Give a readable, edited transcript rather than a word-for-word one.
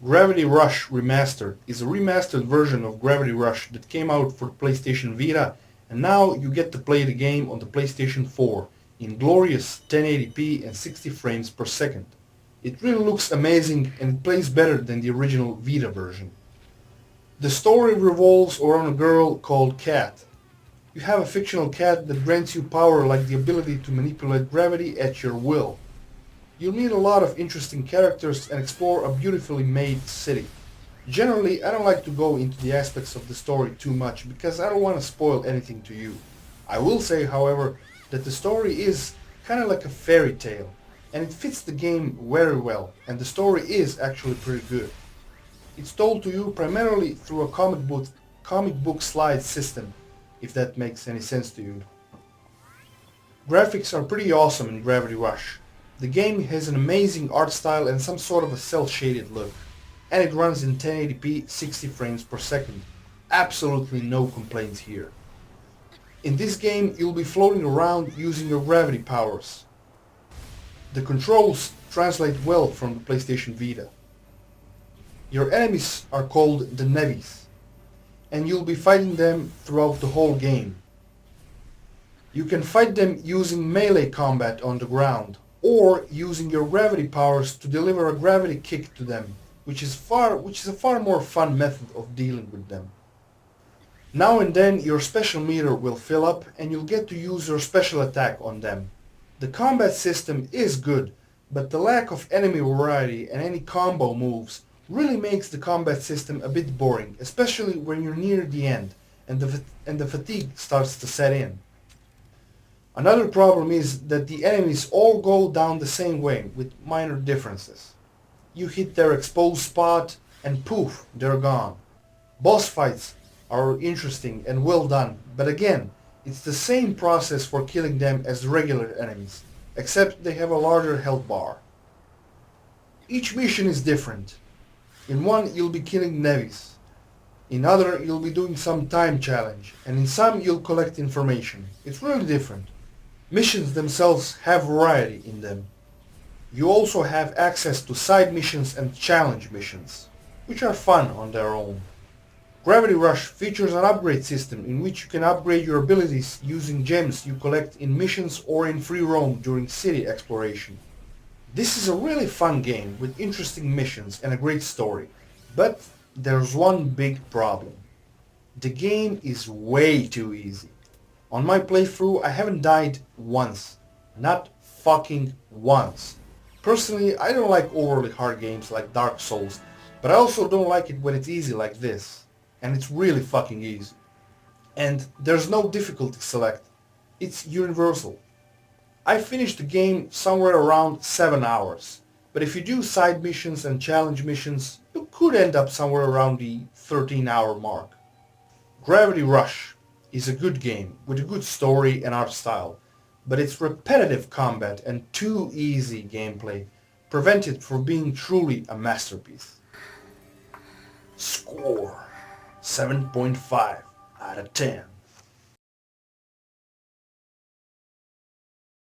Gravity Rush Remastered is a remastered version of Gravity Rush that came out for the PlayStation Vita, and now you get to play the game on the PlayStation 4 in glorious 1080p and 60 frames per second. It really looks amazing and it plays better than the original Vita version. The story revolves around a girl called Cat. You have a fictional cat that grants you power like the ability to manipulate gravity at your will. You'll meet a lot of interesting characters and explore a beautifully made city. Generally, I don't like to go into the aspects of the story too much because I don't want to spoil anything to you. I will say, however, that the story is kind of like a fairy tale, and it fits the game very well, and the story is actually pretty good. It's told to you primarily through a comic book slide system, if that makes any sense to you. Graphics are pretty awesome in Gravity Rush. The game has an amazing art style and some sort of a cel-shaded look, and it runs in 1080p 60 frames per second. Absolutely no complaints here. In this game you'll be floating around using your gravity powers. The controls translate well from the PlayStation Vita. Your enemies are called the Nevis, and you'll be fighting them throughout the whole game. You can fight them using melee combat on the ground, or using your gravity powers to deliver a gravity kick to them, which is a far more fun method of dealing with them. Now and then your special meter will fill up and you'll get to use your special attack on them. The combat system is good, but the lack of enemy variety and any combo moves really makes the combat system a bit boring, especially when you're near the end and the fatigue starts to set in. Another problem is that the enemies all go down the same way with minor differences. You hit their exposed spot and poof, they're gone. Boss fights are interesting and well done, but again, it's the same process for killing them as regular enemies, except they have a larger health bar. Each mission is different. In one you'll be killing Nevis, in other you'll be doing some time challenge, and in some you'll collect information. It's really different. Missions themselves have variety in them. You also have access to side missions and challenge missions, which are fun on their own. Gravity Rush features an upgrade system in which you can upgrade your abilities using gems you collect in missions or in free roam during city exploration. This is a really fun game with interesting missions and a great story, but there's one big problem. The game is way too easy. On my playthrough I haven't died once. Not fucking once. Personally, I don't like overly hard games like Dark Souls, but I also don't like it when it's easy like this. And it's really fucking easy. And there's no difficulty select. It's universal. I finished the game somewhere around 7 hours, but if you do side missions and challenge missions, you could end up somewhere around the 13-hour mark. Gravity Rush is a good game with a good story and art style, but its repetitive combat and too easy gameplay prevent it from being truly a masterpiece. Score 7.5 out of 10.